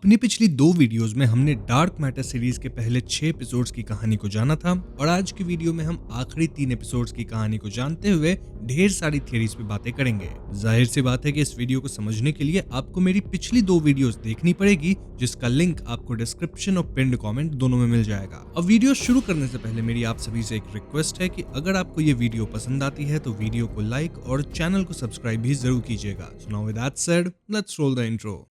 अपनी पिछली 2 वीडियोस में हमने डार्क मैटर सीरीज के पहले 6 एपिसोड्स की कहानी को जाना था और आज की वीडियो में हम आखिरी 3 एपिसोड्स की कहानी को जानते हुए ढेर सारी थ्योरीज पे बातें करेंगे। जाहिर सी बात है कि इस वीडियो को समझने के लिए आपको मेरी पिछली 2 वीडियोस देखनी पड़ेगी, जिसका लिंक आपको डिस्क्रिप्शन और पिन्ड कमेंट दोनों में मिल जाएगा। अब वीडियो शुरू करने से पहले मेरी आप सभी से एक रिक्वेस्ट है कि अगर आपको ये वीडियो पसंद आती है तो वीडियो को लाइक और चैनल को सब्सक्राइब भी जरूर कीजिएगा। So now with that said, let's roll the intro.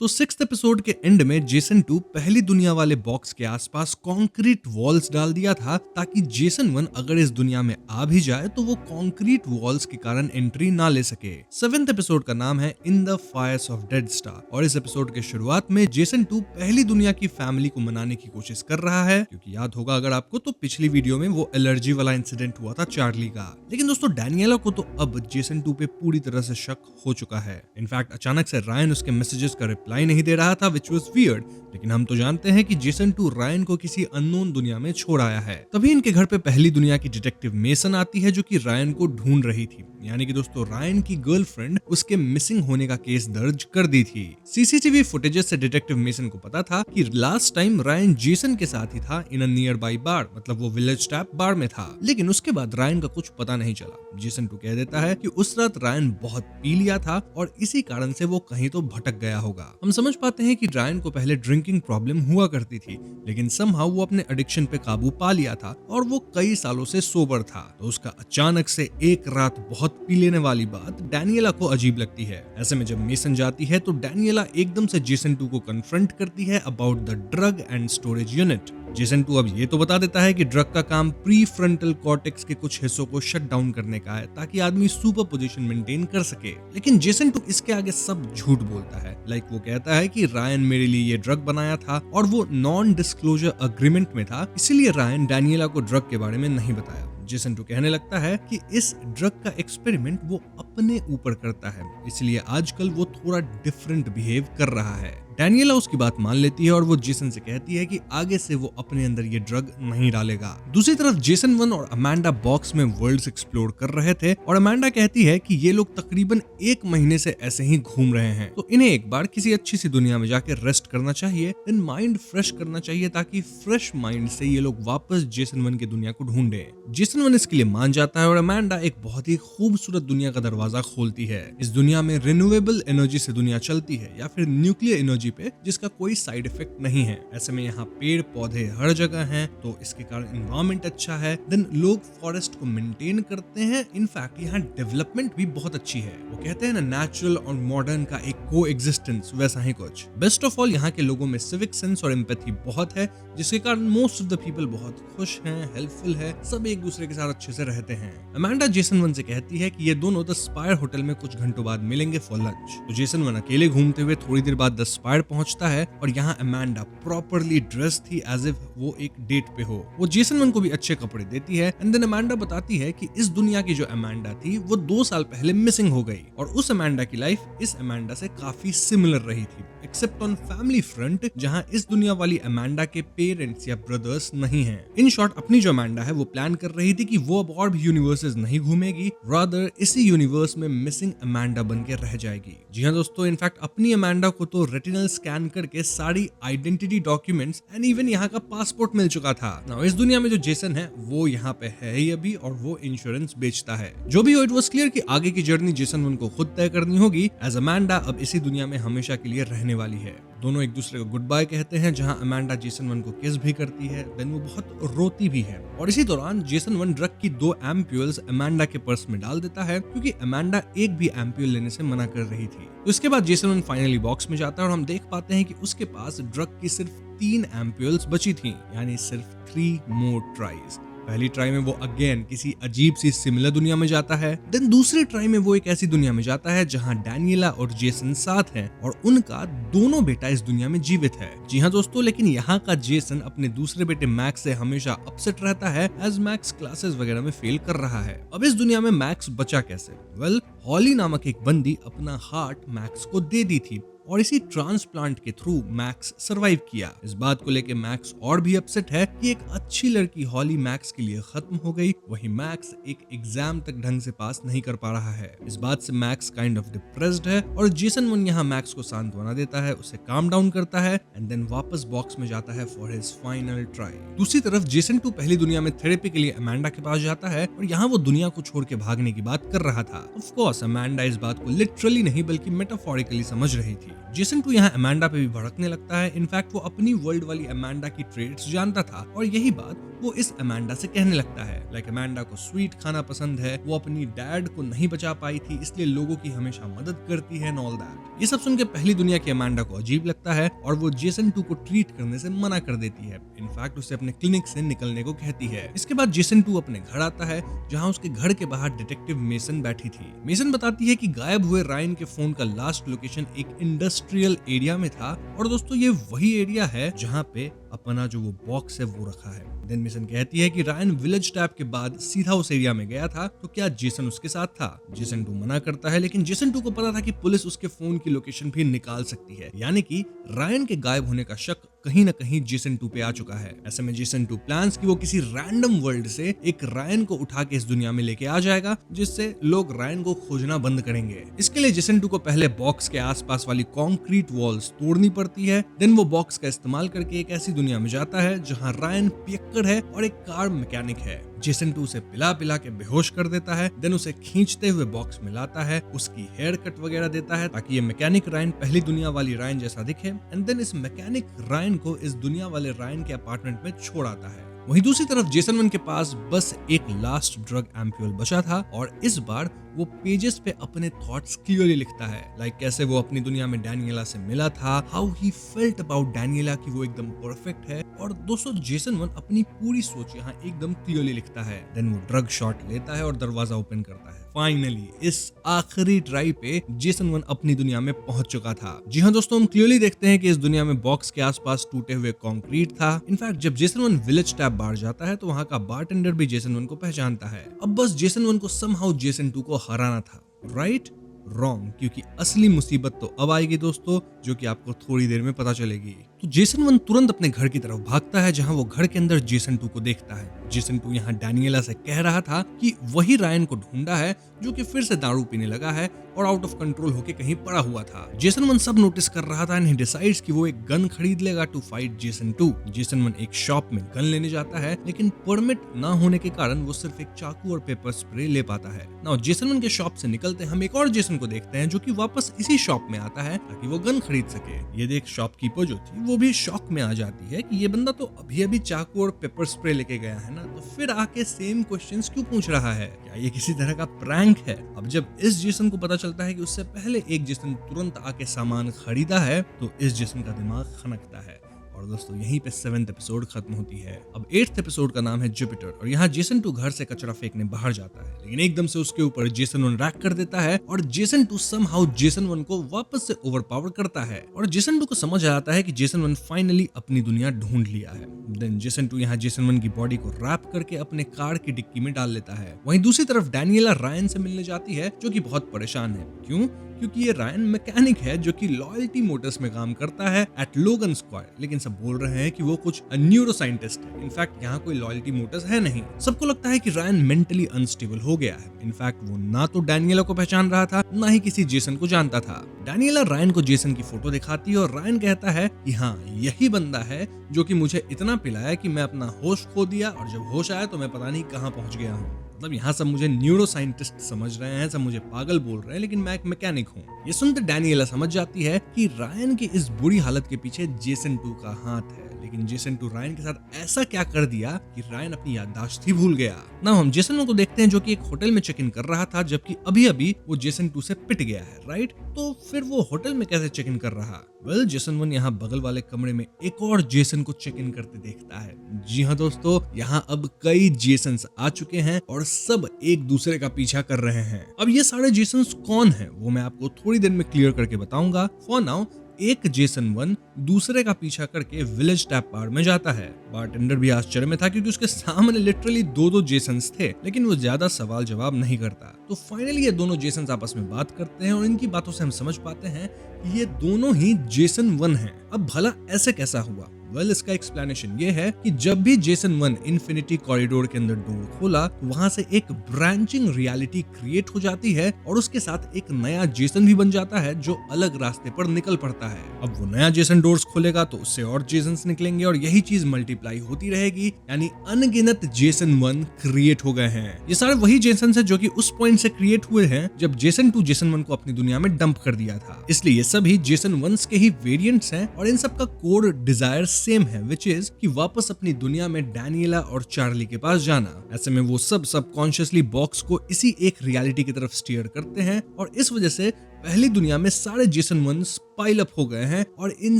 तो 6th एपिसोड के एंड में जेसन 2 पहली दुनिया वाले बॉक्स के आसपास कंक्रीट वॉल्स डाल दिया था ताकि जेसन 1 अगर इस दुनिया में आ भी जाए तो वो कंक्रीट वॉल्स के कारण एंट्री ना ले सके। 7th एपिसोड का नाम है in the Fyers of dead star और इस एपिसोड के शुरुआत में जेसन 2 पहली दुनिया की फैमिली को मनाने की कोशिश कर रहा है, क्योंकि याद होगा अगर आपको तो पिछली वीडियो में वो एलर्जी वाला इंसिडेंट हुआ था चार्ली का। लेकिन दोस्तों डैनियला को तो अब जेसन 2 पे पूरी तरह से शक हो चुका है। इनफैक्ट अचानक से रायन उसके मैसेजेस का रिप्लाई नहीं दे रहा था, which was weird। लेकिन हम तो जानते हैं कि जेसन 2 रायन को किसी अननोन दुनिया में छोड़ आया है। तभी इनके घर पे पहली दुनिया की डिटेक्टिव मेसन आती है जो कि रायन को ढूंढ रही थी, यानी कि दोस्तों रायन की गर्लफ्रेंड उसके मिसिंग होने का केस दर्ज कर दी थी। सीसीटीवी फुटेजेस से डिटेक्टिव मेसन को पता था कि लास्ट टाइम रायन जेसन के साथ ही था इन अ नियर बाई बार, मतलब वो विलेज टैप बार में था। लेकिन उसके बाद रायन का कुछ पता नहीं चला। जेसन 2 कह देता है कि उस रात रायन बहुत पी लिया था और इसी कारण से वो कहीं तो भटक गया होगा। हम समझ पाते हैं कि रायन को पहले ड्रिंकिंग प्रॉब्लम हुआ करती थी, लेकिन समहाउ वो अपने एडिक्शन पे काबू पा लिया था और वो कई सालों से सोबर था। तो उसका अचानक से एक रात बहुत पी लेने वाली बात डैनियला को अजीब लगती है। ऐसे में जब मेसन जाती है तो डैनियला एकदम से जेसन 2 को कन्फ्रंट करती है about the drug and storage unit. Jason 2 अब ये तो बता देता है कि ड्रग का काम प्री फ्रंटल कॉर्टेक्स के कुछ हिस्सों को शट डाउन करने का है ताकि आदमी सुपर पोजीशन मेंटेन कर सके। लेकिन जेसन 2 इसके आगे सब झूठ बोलता है। वो कहता है कि रायन मेरे लिए ये ड्रग बनाया था और वो नॉन डिस्क्लोजर अग्रीमेंट में था, इसीलिए रायन डैनियला को ड्रग के बारे में नहीं बताया। जेसन 2 कहने लगता है कि इस ड्रग का एक्सपेरिमेंट वो अपने ऊपर करता है, इसलिए आजकल वो थोड़ा डिफरेंट बिहेव कर रहा है। डैनियला उसकी बात मान लेती है और वो जेसन से कहती है कि आगे से वो अपने अंदर ये ड्रग नहीं डालेगा। दूसरी तरफ जेसन 1 और अमांडा बॉक्स में वर्ल्ड्स एक्सप्लोर कर रहे थे और अमांडा कहती है कि ये लोग तकरीबन 1 महीने से ऐसे ही घूम रहे हैं, तो इन्हें एक बार किसी अच्छी सी दुनिया में जाके रेस्ट करना चाहिए, देन माइंड फ्रेश करना चाहिए ताकि फ्रेश माइंड से ये लोग वापस जेसन 1 की दुनिया को ढूंढे। जेसन 1 इसके लिए मान जाता है और अमांडा एक बहुत ही खूबसूरत दुनिया का दरवाजा खोलती है। इस दुनिया में रिन्यूएबल एनर्जी से दुनिया चलती है या फिर न्यूक्लियर एनर्जी पे, जिसका कोई साइड इफेक्ट नहीं है। ऐसे में यहाँ पेड़ पौधे हर जगह हैं, तो इसके कारण एनवायरनमेंट अच्छा है। देन लोग फॉरेस्ट को मेंटेन करते हैं। इनफैक्ट यहाँ डेवलपमेंट भी बहुत अच्छी है। वो कहते हैं ना, नेचुरल और मॉडर्न का एक को एग्जिस्टेंस, वैसा ही कुछ। बेस्ट ऑफ ऑल यहाँ के लोगों में सिविक सेंस और एम्पैथी बहुत है, जिसके कारण मोस्ट ऑफ द पीपल बहुत खुश हैं, हेल्पफुल है, सब एक दूसरे के साथ अच्छे से रहते हैं। अमांडा जेसन 1 से कहती है कि ये दोनों द स्पायर होटल में कुछ घंटों बाद मिलेंगे फॉर लंच। तो जेसन 1 अकेले घूमते हुए थोड़ी देर बाद द स्पायर पहुंचता है और यहाँ अमांडा प्रॉपर्ली ड्रेस थी एज इफ वो एक डेट पे हो। वो जेसन 1 को भी अच्छे कपड़े देती है एंड देन अमांडा बताती है कि इस दुनिया की जो अमांडा थी वो 2 साल पहले मिसिंग हो गई और उस अमांडा की लाइफ इस अमांडा से काफी सिमिलर रही थी, एक्सेप्ट ऑन फैमिली फ्रंट, जहाँ इस दुनिया वाली अमांडा के पेरेंट्स या ब्रदर्स नहीं हैं। इन शॉर्ट अपनी जो अमांडा है वो प्लान कर रही थी कि वो अब और भी यूनिवर्सेस नहीं घूमेगी, रादर इसी यूनिवर्स में मिसिंग अमांडा बन के रह जाएगी। जी हाँ दोस्तों, इनफैक्ट अपनी अमांडा को तो रेटिनल स्कैन करके सारी आइडेंटिटी डॉक्यूमेंट्स एंड इवन यहाँ का पासपोर्ट मिल चुका था। नाउ इस दुनिया में जो जेसन है वो यहाँ पे है ही अभी और वो इंश्योरेंस बेचता है। जो भी हो, इट वाज क्लियर कि आगे की जर्नी जेसन 1 को खुद तय करनी होगी, एज अमांडा अब इसी दुनिया में हमेशा के लिए रहने वाली है। दोनों एक दूसरे को गुड बाय कहते हैं, जहां अमांडा जेसन 1 को किस भी करती है, देन वो बहुत रोती भी है। और इसी दौरान जेसन 1 ड्रग की 2 एम्प्यूल्स अमांडा के पर्स में डाल देता है, क्योंकि अमांडा एक भी एम्प्यूल लेने से मना कर रही थी। तो इसके बाद जेसन 1 फाइनली बॉक्स में जाता है और हम देख पाते हैं कि उसके पास ड्रग की सिर्फ 3 एम्प्यूल्स बची थी, यानी सिर्फ 3 मोर ट्राइज। पहली ट्राई में वो अगेन किसी अजीब सी सिमिलर दुनिया में जाता है, देन दूसरी ट्राई में वो एक ऐसी दुनिया में जाता है जहां डैनियला और जेसन साथ हैं और उनका दोनों बेटा इस दुनिया में जीवित है। जी हाँ दोस्तों, लेकिन यहाँ का जेसन अपने दूसरे बेटे मैक्स से हमेशा अपसेट रहता है, एज मैक्स क्लासेस वगैरह में फेल कर रहा है। अब इस दुनिया में मैक्स बचा कैसे? वेल, हॉली नामक एक बंदी अपना हार्ट मैक्स को दे दी थी और इसी ट्रांसप्लांट के थ्रू मैक्स सरवाइव किया। इस बात को लेके मैक्स और भी अपसेट है कि एक अच्छी लड़की हॉली मैक्स के लिए खत्म हो गई, वही मैक्स एक एग्जाम तक ढंग से पास नहीं कर पा रहा है। इस बात से मैक्स काइंड ऑफ डिप्रेस्ड है और जेसन वन यहाँ मैक्स को सांत्वना देता है, उसे काम डाउन करता है एंड देन वापस बॉक्स में जाता है फॉर हिज फाइनल ट्राई। दूसरी तरफ जेसन 2 पहली दुनिया में थेरेपी के लिए अमांडा के पास जाता है और यहाँ वो दुनिया को छोड़ के भागने की बात कर रहा था। ऑफ कोर्स अमांडा इस बात को लिटरली नहीं बल्कि मेटाफोरिकली समझ रही थी। जेसन 2 यहाँ अमांडा पे भी भड़कने लगता है। इनफैक्ट वो अपनी वर्ल्ड वाली अमांडा की ट्रेड्स जानता था और यही बात वो इस अमांडा से कहने लगता है। लाइक अमांडा को स्वीट खाना पसंद है, वो अपनी डैड को नहीं बचा पाई थी इसलिए लोगों की हमेशा मदद करती है एंड ऑल दैट। ये सब सुन के पहली दुनिया की अमांडा को अजीब लगता है और वो जेसन 2 को ट्रीट करने से मना कर देती है। इनफैक्ट उसे अपने क्लिनिक से निकलने को कहती है। इसके बाद जेसन 2 अपने घर आता है जहाँ उसके घर के बाहर डिटेक्टिव मेसन बैठी थी। मेसन बताती है कि गायब हुए रायन के फोन का लास्ट लोकेशन एक इंडस्ट्रियल एरिया में था और दोस्तों ये वही एरिया है जहाँ पे अपना जो वो बॉक्स है वो रखा है। देन मिशन कहती है कि रायन विलेज टैप के बाद सीधा उस एरिया में गया था, तो क्या जेसन उसके साथ था? जेसन 2 मना करता है, लेकिन जेसन 2 को पता था कि पुलिस उसके फोन की लोकेशन भी निकाल सकती है, यानी कि रायन के गायब होने का शक कहीं ना कहीं जेसन 2 पे आ चुका है। ऐसे में जेसन 2 प्लान्स कि वो किसी रैंडम वर्ल्ड से एक रायन को उठा के इस दुनिया में लेके आ जाएगा, जिससे लोग रायन को खोजना बंद करेंगे। इसके लिए जेसन 2 को पहले बॉक्स के आसपास वाली कंक्रीट वॉल्स तोड़नी पड़ती है। देन वो बॉक्स का इस्तेमाल करके एक ऐसी दुनिया में जाता है जहां रायन पियक्कड़ है और एक कार मैकेनिक है। जेसन 2 उसे पिला पिला के बेहोश कर देता है। देन उसे खींचते हुए बॉक्स में लाता है, उसकी हेयर कट वगैरह देता है ताकि ये मैकेनिक रायन पहली दुनिया वाली रायन जैसा दिखे एंड देन इस मैकेनिक रायन को इस दुनिया वाले रायन के अपार्टमेंट में छोड़ आता है। वहीं दूसरी तरफ जेसन 1 के पास बस एक लास्ट ड्रग एम्प्यूल बचा था और इस बार वो पेजेस पे अपने थॉट्स क्लियरली लिखता है। लाइक कैसे वो अपनी दुनिया में डैनियला से मिला था, हाउ ही फेल्ट अबाउट डैनियला कि वो एकदम परफेक्ट है। और दोस्तों जेसन 1 अपनी पूरी सोच यहाँ एकदम क्लियरली लिखता है। देन वो ड्रग शॉट लेता है और दरवाजा ओपन करता है। फाइनली इस आखिरी ट्राई पे जेसन 1 अपनी दुनिया में पहुंच चुका था। जी हाँ दोस्तों, हम क्लियरली देखते हैं कि इस दुनिया में बॉक्स के आसपास टूटे हुए कंक्रीट था। इनफैक्ट जब जेसन 1 विलेज टैप बार जाता है तो वहाँ का बारटेंडर भी जेसन 1 को पहचानता है। अब बस जेसन 1 को समहाउ जेसन 2 को हराना था। राइट? रॉन्ग, क्योंकि असली मुसीबत तो अब आएगी दोस्तों, जो कि आपको थोड़ी देर में पता चलेगी। तो जेसन 1 तुरंत अपने घर की तरफ भागता है जहां वो घर के अंदर जेसन 2 को देखता है। जेसन 2 यहाँ डैनियला से कह रहा था कि वही रायन को ढूंढा है जो कि फिर से दारू पीने लगा है और आउट ऑफ कंट्रोल होके कहीं पड़ा हुआ था। जेसन 1 सब नोटिस कर रहा था एंड ही डिसाइड्स कि वो एक गन खरीद लेगा टू फाइट जेसन 2। जेसन 1 एक शॉप में गन लेने जाता है, लेकिन परमिट ना होने के कारण वो सिर्फ एक चाकू और पेपर स्प्रे ले पाता है। नाउ जेसन 1 के शॉप से निकलते हम एक और जेसन को देखते हैं जो कि वापस इसी शॉप में आता है ताकि वो गन खरीद सके। ये देख शॉपकीपर जो थी वो भी शॉक में आ जाती है कि ये बंदा तो अभी अभी चाकू और पेपर स्प्रे लेके गया है ना, तो फिर आके सेम क्वेश्चंस क्यों पूछ रहा है? क्या ये किसी तरह का प्रैंक है? अब जब इस जेसन को पता चलता है कि उससे पहले एक जेसन तुरंत आके सामान खरीदा है, तो इस जेसन का दिमाग खनकता है। और दोस्तों यहीं पे 7th एपिसोड खत्म होती है। अब 8th एपिसोड का नाम है जुपिटर और यहाँ जेसन 2 घर से कचरा फेंकने बाहर जाता है, लेकिन एकदम से उसके ऊपर जेसन 1 रैक कर देता है और जेसन 2 समहाउ जेसन 1 को वापस से ओवरपावर करता है और जेसन 2 को समझ आता है कि जेसन 1 फाइनली अपनी दुनिया ढूंढ लिया है। देन जेसन 2 यहाँ जेसन 1 की बॉडी को रैप करके अपने कार की डिक्की में डाल लेता है। वहीं दूसरी तरफ डैनियला रायन से मिलने जाती है जो कि बहुत परेशान है। क्यों? क्योंकि ये रायन मैकेनिक है जो कि लॉयल्टी मोटर्स में काम करता है एट लोगन स्क्वायर, लेकिन सब बोल रहे हैं कि वो कुछ न्यूरो साइंटिस्ट है। इनफैक्ट यहाँ कोई लॉयल्टी मोटर्स है नहीं। सबको लगता है कि रायन मेंटली अनस्टेबल हो गया है। इनफैक्ट वो ना तो डैनियला को पहचान रहा था, ना ही किसी जेसन को जानता था। डैनियला रायन को जेसन की फोटो दिखाती है और रायन कहता है कि हाँ यही बंदा है जो कि मुझे इतना पिलाया कि मैं अपना होश खो दिया और जब होश आया तो मैं पता नहीं कहाँ पहुंच गया हूँ। मतलब यहाँ सब मुझे न्यूरो साइंटिस्ट समझ रहे हैं, सब मुझे पागल बोल रहे हैं, लेकिन मैं एक मैकेनिक हूँ। ये सुनते डैनियला समझ जाती है कि रायन की इस बुरी हालत के पीछे जेसन 2 का हाथ है। लेकिन जेसन 2 रायन के साथ ऐसा क्या कर दिया कि रायन अपनी याददाश्त ही भूल गया। ना हम जेसन 1 को देखते हैं जो कि एक होटल में चेक इन कर रहा था, जबकि अभी अभी वो जेसन 2 से पिट गया है। राइट? तो फिर वो होटल में कैसे चेक इन कर रहा? वेल जेसन 1 यहाँ बगल वाले कमरे में एक और जेसन को चेक इन करते देखता है। जी हाँ दोस्तों, यहाँ अब कई जेसन्स आ चुके हैं और सब एक दूसरे का पीछा कर रहे हैं। अब ये सारे जेसन्स कौन हैं वो मैं आपको थोड़ी देर में क्लियर करके बताऊंगा। फॉर नाउ एक जेसन 1 दूसरे का पीछा करके विलेज टैप बार में जाता है। बारटेंडर भी आश्चर्य में था क्योंकि उसके सामने लिटरली दो जेसन्स थे, लेकिन वो ज्यादा सवाल जवाब नहीं करता। तो फाइनली ये दोनों जेसन्स आपस में बात करते हैं और इनकी बातों से हम समझ पाते हैं कि ये दोनों ही जेसन 1 हैं। अब भला ऐसे कैसा हुआ? इसका एक्सप्लेनेशन ये है कि जब भी जेसन 1 इन्फिनिटी कॉरिडोर के अंदर डोर खोला तो वहां से एक ब्रांचिंग रियलिटी क्रिएट हो जाती है और उसके साथ एक नया जेसन भी बन जाता है जो अलग रास्ते पर निकल पड़ता है। अब वो नया जेसन डोर्स खोलेगा तो उससे और जेसन्स निकलेंगे और यही चीज मल्टीप्लाई होती रहेगी, यानी अनगिनत जेसन 1 क्रिएट हो गए हैं। ये सारे वही जेसन है जो कि उस पॉइंट से क्रिएट हुए हैं जब जेसन 2 जेसन 1 को अपनी दुनिया में डंप कर दिया था। इसलिए ये सभी जेसन 1 के ही वेरिएंट्स हैं और इन सब का कोर डिजायर सेम है, विच इज कि वापस अपनी दुनिया में डैनियला और चार्ली के पास जाना। ऐसे में वो सब सबकॉन्शियसली बॉक्स को इसी एक रियलिटी की तरफ स्टीयर करते हैं और इस वजह से पहली दुनिया में सारे जेसन 1 पाइल अप हो गए हैं और इन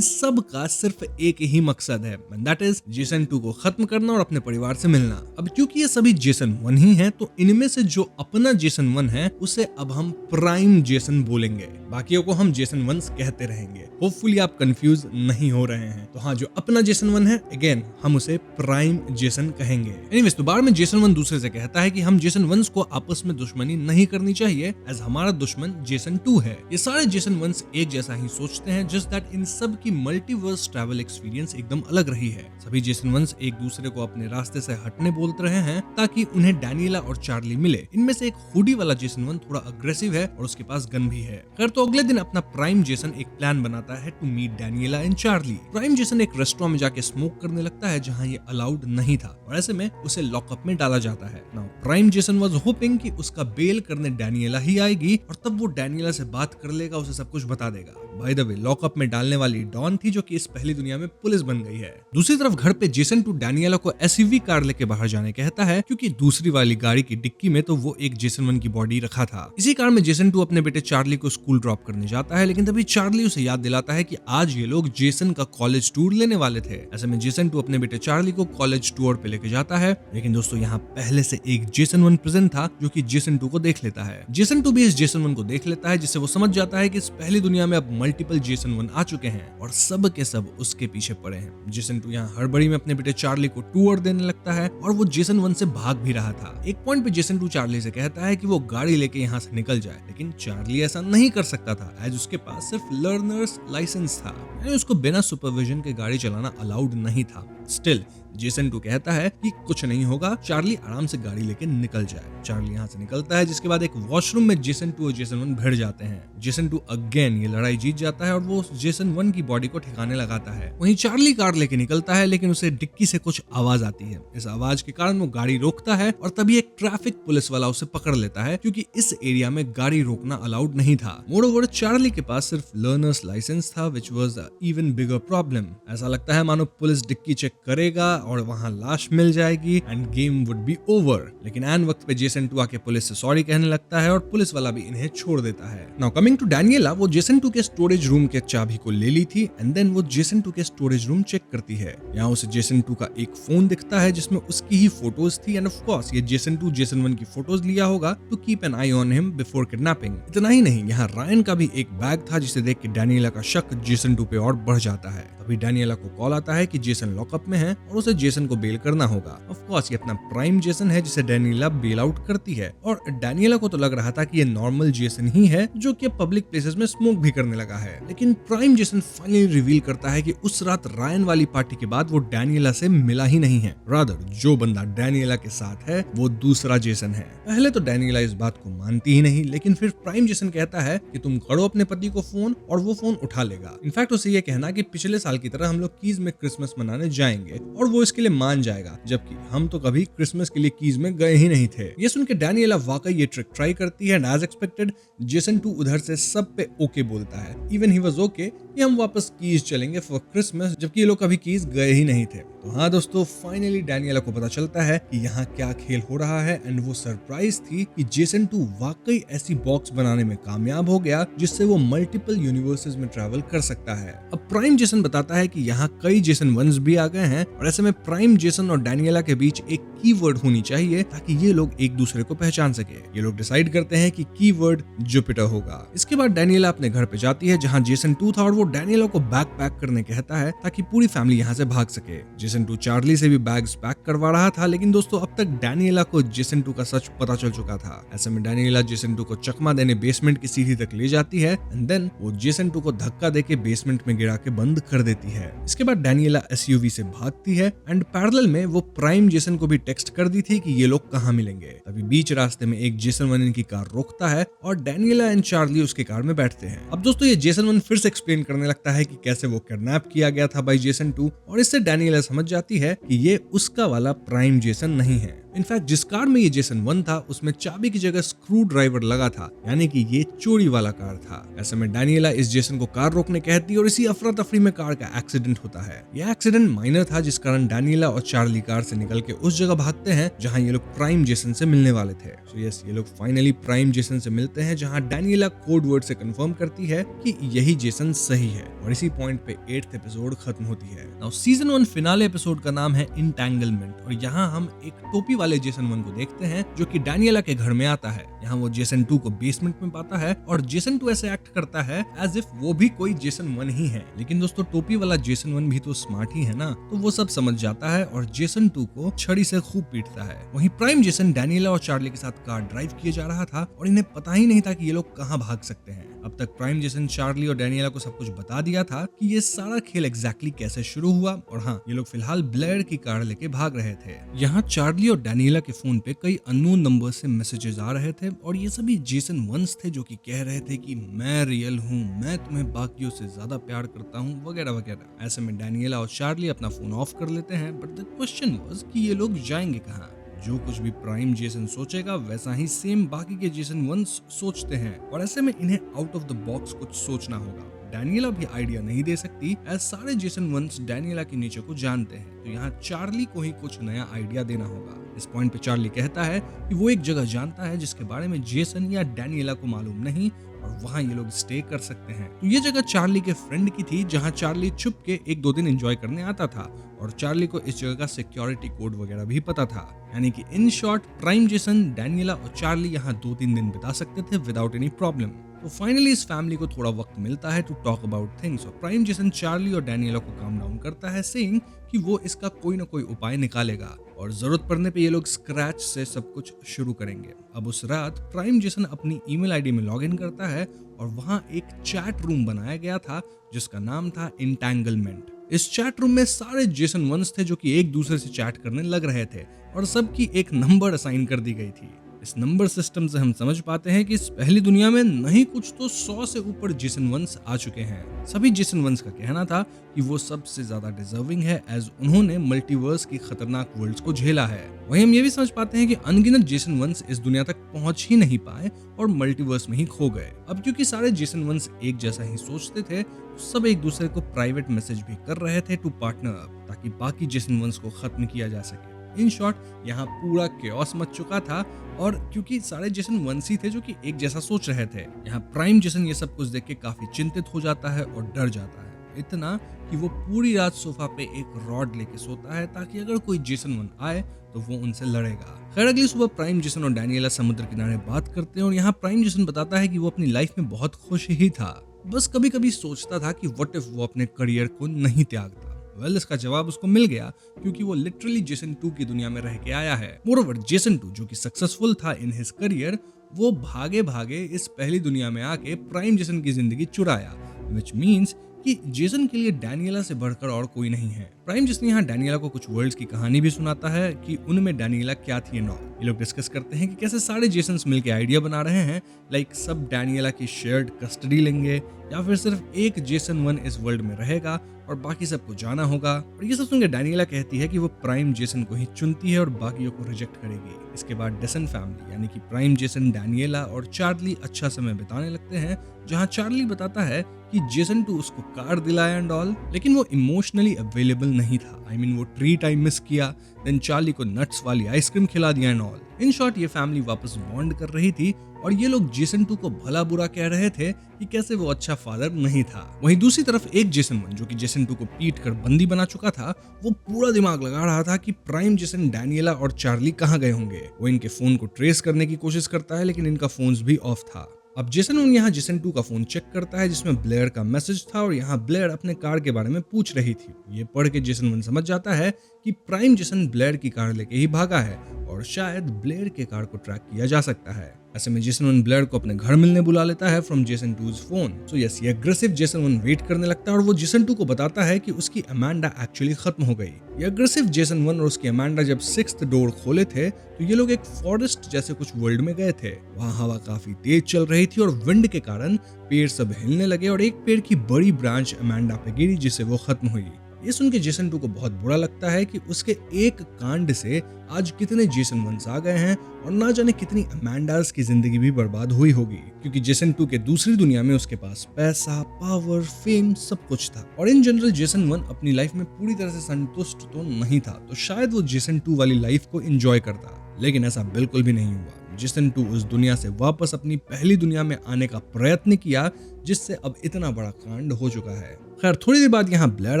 सब का सिर्फ एक ही मकसद है, एंड दैट इज जेसन 2 को खत्म करना और अपने परिवार से मिलना। अब क्योंकि ये सभी जेसन 1 ही हैं, तो इनमें से जो अपना जेसन 1 है उसे अब हम प्राइम जेसन बोलेंगे, बाकियों को हम जेसन 1 कहते रहेंगे। होपफुली आप कंफ्यूज नहीं हो रहे हैं। तो हाँ, जो अपना जेसन 1 है अगेन हम उसे प्राइम जेसन कहेंगे। एनीवेज, तो बाद में जेसन 1 दूसरे से कहता है कि हम जेसन 1 को आपस में दुश्मनी नहीं करनी चाहिए, एज हमारा दुश्मन जेसन 2 है। ये सारे जेसन 1 एक जैसा ही सोचते हैं, जस्ट दैट इन सब की मल्टीवर्स ट्रैवल एक्सपीरियंस एकदम अलग रही है। सभी जेसन 1 एक दूसरे को अपने रास्ते से हटने बोलते रहे हैं ताकि उन्हें डैनियला और चार्ली मिले। इनमें से एक हुडी वाला जेसन 1 थोड़ा अग्रेसिव है और उसके पास गन भी है। खैर, तो अगले दिन अपना प्राइम जेसन एक प्लान बनाता है to meet Daniela and Charlie. Prime Jason एक रेस्टोरेंट में जाके स्मोक करने लगता है जहाँ ये अलाउड नहीं था और ऐसे में उसे लॉकअप में डाला जाता है। Now prime Jason was hopping कि उसका बेल करने डैनियला ही आएगी और तब वो डैनियला से बात कर लेगा, उसे सब कुछ बता देगा। बाय द वे, लॉकअप में डालने वाली डॉन थी जो कि इस पहली दुनिया में पुलिस बन गई है। दूसरी तरफ घर पे जेसन 2 डैनियला को एसयूवी कार लेके बाहर जाने कहता है क्योंकि दूसरी वाली गाड़ी की डिक्की में तो वो एक जेसन 1 की बॉडी रखा था। इसी कार में जेसन 2 अपने बेटे चार्ली को स्कूल ड्रॉप करने जाता है, लेकिन तभी चार्ली उसे याद दिलाता है कि आज ये लोग जेसन का कॉलेज टूर लेने वाले थे। ऐसे में जेसन 2 अपने बेटे चार्ली को कॉलेज टूर पे लेके जाता है, लेकिन दोस्तों यहाँ पहले से एक जेसन 1 प्रेजेंट था जो कि जेसन 2 को देख लेता है। जेसन 2 भी इस जेसन 1 को देख लेता है, जिससे वो समझ जाता है कि इस पहली दुनिया में अब मल्टीपल जेसन 1 आ चुके हैं और सब के सब उसके पीछे पड़े हैं। जेसन 2 यहाँ हड़बड़ी में अपने बेटे चार्ली को टूर देने लगता है और वो जेसन 1 से भाग भी रहा था। एक पॉइंट पे जेसन 2 चार्ली से कहता है कि वो गाड़ी लेके यहाँ से निकल जाए, लेकिन चार्ली ऐसा नहीं कर सकता था एज उसके पास सिर्फ लर्नर्स लाइसेंस था, यानी उसको बिना सुपरविजन के गाड़ी चलाना अलाउड नहीं था। स्टिल जेसन 2 कहता है कि कुछ नहीं होगा, चार्ली आराम से गाड़ी लेके निकल जाए। चार्ली यहाँ से निकलता है, जिसके बाद एक वॉशरूम में जेसन 2 और जेसन 1 भिड़ जाते हैं। जेसन 2 अगेन ये लड़ाई जीत जाता है और वो जेसन 1 की बॉडी को ठिकाने लगाता है। वहीं चार्ली कार लेके निकलता है, लेकिन उसे डिक्की से कुछ आवाज आती है। इस आवाज के कारण वो गाड़ी रोकता है और तभी एक ट्रैफिक पुलिस वाला उसे पकड़ लेता है क्योंकि इस एरिया में गाड़ी रोकना अलाउड नहीं था। मोरओवर चार्ली के पास सिर्फ लर्नर्स लाइसेंस था, which was even bigger problem. ऐसा लगता है मानो पुलिस डिक्की चेक करेगा और वहां लाश मिल जाएगी end game would be over. लेकिन एन वक्त पे जेसन 2 आके पुलिस से सॉरी कहने लगता है और पुलिस वाला भी इन्हें छोड़ देता है। नाउ कमिंग टू डैनियला, वो जेसन 2 के स्टोरेज रूम के चाबी को ले ली थी एंड देन वो जेसन 2 के स्टोरेज रूम चेक करती है। यहाँ उसे जेसन 2 का एक फोन दिखता है जिसमें उसकी ही फोटोज थी एंड ऑफ कोर्स ये जेसन 2 जेसन 1 की फोटोज लिया होगा to keep an eye on him before kidnapping. इतना ही नहीं, यहाँ रायन का भी एक बैग था जिसे देख के डैनियला का शक जेसन 2 पे और बढ़ जाता है। तभी डैनियला को कॉल आता है कि जेसन लॉकअप में है और उसे जेसन को बेल करना होगा। ऑफ कोर्स ये अपना प्राइम जेसन है जिसे डैनियला बेल आउट करती है और डैनियला को तो लग रहा था कि ये नॉर्मल जेसन ही है जो कि पब्लिक प्लेसेस में स्मोक भी करने लगा है, लेकिन प्राइम जेसन फाइनली रिवील करता है कि उस रात रायन वाली पार्टी के बाद वो डैनियला से मिला ही नहीं है। रादर जो बंदा डैनियला के साथ है वो दूसरा जेसन है। पहले तो डैनियला इस बात को मानती ही नहीं, लेकिन फिर प्राइम जेसन कहता है कि तुम करो अपने पति को फोन और वो फोन उठा लेगा। इनफैक्ट उसे ये कहना कि पिछले साल की तरह हम लोग कीज में क्रिसमस मनाने जाएंगे और वो इसके लिए मान जाएगा, जबकि हम तो कभी क्रिसमस के लिए कीज में गए ही नहीं थे। ये सुन के डैनियला वाकई ये ट्रिक ट्राई करती है एंड एज एक्सपेक्टेड जेसन 2 उधर से सब पे ओके बोलता है। इवन ही वाज ओके कि हम वापस कीज चलेंगे फॉर क्रिसमस, जबकि ये लोग कभी कीज गए ही नहीं थे। तो हाँ दोस्तों, फाइनली डैनियला को पता चलता है कि यहाँ क्या खेल हो रहा है एंड वो सरप्राइज थी कि जेसन 2 वाकई ऐसी बॉक्स बनाने में कामयाब हो गया जिससे वो मल्टीपल यूनिवर्सेस में ट्रैवल कर सकता है। अब प्राइम जेसन बताता है कि यहाँ कई जेसन 1s भी आ गए गए हैं और ऐसे में प्राइम जेसन और डैनियला के बीच एक कीवर्ड होनी चाहिए ताकि ये लोग एक दूसरे को पहचान सके। ये लोग डिसाइड करते हैं कि कीवर्ड जुपिटर होगा। इसके बाद डैनियला अपने घर पे जाती है जहाँ जेसन 2 था और वो डैनियला को बैग पैक करने कहता है ताकि पूरी फैमिली यहाँ से भाग सके। जेसन 2 चार्ली से भी बैग्स पैक करवा रहा था, लेकिन दोस्तों अब तक डैनियला को जेसन 2 का सच पता चल चुका था। ऐसे में डैनियला जेसन 2 को चकमा देने बेसमेंट की सीढ़ी तक ले जाती है एंड देन वो जेसन 2 को धक्का देके बेसमेंट में गिरा के बंद कर देती है। इसके बाद डैनियला एसयूवी से भागती है एंड पैरेलल में वो प्राइम जेसन को भी टेक्स्ट कर दी थी कि ये लोग कहाँ मिलेंगे। तभी बीच रास्ते में एक जेसन 1 इनकी कार रोकता है और डैनियला एंड चार्ली उसके कार में बैठते हैं। अब दोस्तों ये जेसन 1 फिर से एक्सप्लेन करने लगता है कि कैसे वो किडनैप किया गया था बाय जेसन 2 और इससे डैनियला समझ जाती है कि ये उसका वाला प्राइम जेसन नहीं है। इनफैक्ट जिस कार में ये जेसन 1 था उसमें चाबी की जगह स्क्रू ड्राइवर लगा था, यानी कि ये चोरी वाला कार था। ऐसे में डैनियला इस जेसन को कार रोकने कहती है और इसी अफरा तफरी में कार का एक्सीडेंट होता है। यह एक्सीडेंट माइनर था जिस कारण डैनियला और चार्ली कार से निकल के उस जगह भागते हैं जहां ये लोग प्राइम जेसन से मिलने वाले थे। सो यस, ये लोग फाइनली प्राइम जेसन से मिलते हैं जहां डैनियला कोड वर्ड से कंफर्म करती है कि यही जेसन सही है और इसी पॉइंट पे 8th एपिसोड खत्म होती है। नाउ सीजन 1 फिनाले एपिसोड का नाम है इंटैंगलमेंट और यहाँ हम एक टोपी वाले जेसन 1 को देखते हैं जो कि डैनियला के घर में आता है। यहाँ वो जेसन 2 को बेसमेंट में पाता है और जेसन 2 ऐसे एक्ट करता है एज इफ वो भी कोई जेसन 1 ही है। लेकिन दोस्तों टोपी वाला जेसन 1 भी तो स्मार्ट ही है ना, तो वो सब समझ जाता है और जेसन 2 को छड़ी से खूब पीटता है। वहीं प्राइम जेसन डैनियला और चार्ली के साथ कार ड्राइव किए जा रहा था और इन्हें पता ही नहीं था कि ये लोग कहाँ भाग सकते हैं। अब तक प्राइम जेसन चार्ली और डैनियला को सब कुछ बता दिया था कि ये सारा खेल एग्जैक्टली कैसे शुरू हुआ और हाँ, ये लोग फिलहाल ब्लेयर की कार लेके भाग रहे थे। यहाँ चार्ली और डैनियला के फोन पे कई अननोन नंबर से मैसेजेस आ रहे थे और ये सभी जेसन 1 थे जो कि कह रहे थे कि मैं रियल हूँ, मैं तुम्हें बाकियों से ज्यादा प्यार करता हूँ वगैरह वगैरह। ऐसे में डैनियला और चार्ली अपना फोन ऑफ कर लेते हैं, बट द क्वेश्चन वाज कि ये लोग जाएंगे कहाँ। जो कुछ भी प्राइम जेसन सोचेगा वैसा ही सेम बाकी के जेसन 1 सोचते हैं और ऐसे में इन्हें आउट ऑफ द बॉक्स कुछ सोचना होगा। डैनियला भी आइडिया नहीं दे सकती एज सारे जेसन 1 डैनियला के नेचर को जानते हैं, तो यहाँ चार्ली को ही कुछ नया आइडिया देना होगा। इस पॉइंट पे चार्ली कहता है कि वो एक जगह जानता है जिसके बारे में जेसन या डैनियला को मालूम नहीं और वहाँ ये लोग स्टे कर सकते हैं। तो ये जगह चार्ली के फ्रेंड की थी जहाँ चार्ली छुप के 1-2 दिन एंजॉय करने आता था और चार्ली को इस जगह का सिक्योरिटी कोड वगैरह भी पता था। यानी कि इन शॉर्ट प्राइम जेसन, डैनियला और चार्ली यहाँ 2-3 दिन बिता सकते थे विदाउट एनी प्रॉब्लम। तो फाइनली इस फैमिली को थोड़ा वक्त मिलता है टू टॉक अबाउट थिंग्स और प्राइम जेसन चार्ली और डैनियला को काम डाउन करता है सेइंग कि वो इसका कोई ना कोई उपाय निकालेगा और जरूरत पड़ने पे ये लोग स्क्रैच से सब कुछ शुरू करेंगे। अब उस रात प्राइम जेसन अपनी ईमेल आईडी में लॉगिन करता है और वहाँ एक चैट रूम बनाया गया था जिसका नाम था इंटैंगलमेंट। इस चैट रूम में सारे जेसन 1 थे जो कि एक दूसरे से चैट करने लग रहे थे और सबकी एक नंबर असाइन कर दी गई थी। इस नंबर सिस्टम से हम समझ पाते हैं कि इस पहली दुनिया में नहीं कुछ तो 100 से ऊपर जेसन 1 आ चुके हैं। सभी जेसन 1 का कहना था कि वो सबसे ज्यादा डिजर्विंग है एज उन्होंने मल्टीवर्स की खतरनाक वर्ल्ड्स को झेला है। वहीं हम ये भी समझ पाते हैं कि अनगिनत जेसन 1 इस दुनिया तक पहुंच ही नहीं पाए और मल्टीवर्स में ही खो गए। अब क्योंकि सारे जेसन 1 एक जैसा ही सोचते थे, सब एक दूसरे को प्राइवेट मैसेज भी कर रहे थे टू पार्टनर अप ताकि बाकी जेसन 1 को खत्म किया जा सके। इन शॉर्ट यहाँ पूरा केओस मच चुका था और क्योंकि सारे जेसन 1 ही थे जो कि एक जैसा सोच रहे थे, यहाँ प्राइम जेसन ये सब कुछ देख के काफी चिंतित हो जाता है और डर जाता है, इतना कि वो पूरी रात सोफा पे एक रॉड लेके सोता है ताकि अगर कोई जेसन 1 आए तो वो उनसे लड़ेगा। खैर अगली सुबह प्राइम जेसन और डैनियला समुद्र किनारे बात करते हैं और यहाँ प्राइम जेसन बताता है कि वो अपनी लाइफ में बहुत खुश ही था, बस कभी कभी सोचता था कि व्हाट इफ वो अपने करियर को नहीं त्यागता। वेल इसका जवाब उसको मिल गया क्योंकि वो लिटरली जेसन 2 की दुनिया में रह के आया है। मोरओवर जेसन 2 जो कि सक्सेसफुल था इन हिज करियर, वो भागे भागे इस पहली दुनिया में आके प्राइम जेसन की जिंदगी चुराया, व्हिच मींस कि जेसन के लिए डैनियला से बढ़कर और कोई नहीं है। प्राइम जेसन यहाँ डैनियला को कुछ वर्ल्ड्स की कहानी भी सुनाता है कि उनमें डैनियला क्या थी एंड ऑल। ये लोग डिस्कस करते हैं कि कैसे सारे जेसन्स मिलके आइडिया बना रहे हैं लाइक सब डैनियला की शेयर्ड कस्टडी लेंगे या फिर सिर्फ एक जेसन 1 इस वर्ल्ड में रहेगा और बाकी सबको जाना होगा। और ये सब सुनकर डैनियला कहती है कि वो प्राइम जेसन को ही चुनती है और बाकियों को रिजेक्ट करेगी। इसके बाद डेसन फैमिली यानी कि प्राइम जेसन, डैनियला और चार्ली अच्छा समय बिताने लगते हैं, जहां चार्ली बताता है कि जेसन 2 उसको कार दिलाया एंड ऑल, लेकिन वो इमोशनली अवेलेबल नहीं था। I mean, वो ट्री टाइम मिस किया, देन चार्ली को नट्स वाली आइसक्रीम खिला दिया एंड ऑल। इन शॉर्ट ये फैमिली वापस बॉन्ड कर रही थी और ये लोग जेसन 2 को भला बुरा कह रहे थे कि कैसे वो अच्छा फादर नहीं था। वहीं दूसरी तरफ एक जेसन 1 जो कि जेसन 2 को पीट कर बंदी बना चुका था, वो पूरा दिमाग लगा रहा था कि प्राइम जेसन, डैनियला और चार्ली कहाँ गए होंगे। वो इनके फोन को ट्रेस करने की कोशिश करता है लेकिन इनका फोन्स भी ऑफ था। अब जेसन 1 यहाँ जेसन 2 का फोन चेक करता है जिसमें ब्लेयर का मैसेज था और यहाँ ब्लेयर अपने कार के बारे में पूछ रही थी। ये पढ़ के जेसन 1 समझ जाता है कि प्राइम जेसन ब्लेयर की कार लेके ही भागा है और शायद ब्लेयर के कार को ट्रैक किया जा सकता है। ऐसे में जेसन 1 ब्लेयर को अपने घर मिलने बुला लेता है from Jason 2's phone. So yes, ये एग्रेसिव जेसन 1 वेट करने लगता है और वो जेसन 2 को बताता है कि उसकी अमांडा एक्चुअली खत्म हो गई। ये एग्रेसिव जेसन 1 और उसकी अमांडा जब 6th डोर खोले थे तो ये लोग एक फॉरेस्ट जैसे कुछ वर्ल्ड में गए थे। वहाँ हवा काफी तेज चल रही थी और विंड के कारण पेड़ सब हिलने लगे और एक पेड़ की बड़ी ब्रांच अमांडा पे गिरी जिससे वो खत्म हुई। ये सुन के जेसन 2 को बहुत बुरा लगता है कि उसके एक कांड से आज कितने जेसन 1s आ गए हैं और ना जाने कितनी अमांडास की जिंदगी भी बर्बाद हुई होगी, क्योंकि जेसन 2 के दूसरी दुनिया में उसके पास पैसा, पावर, फेम सब कुछ था और इन जनरल जेसन 1 अपनी लाइफ में पूरी तरह से संतुष्ट तो नहीं था, तो शायद वो जेसन 2 वाली लाइफ को एंजॉय करता, लेकिन ऐसा बिल्कुल भी नहीं हुआ। जेसन 2 उस दुनिया से वापस अपनी पहली दुनिया में आने का प्रयत्न किया जिससे अब इतना बड़ा कांड हो चुका है। खैर थोड़ी देर बाद यहाँ ब्लेयर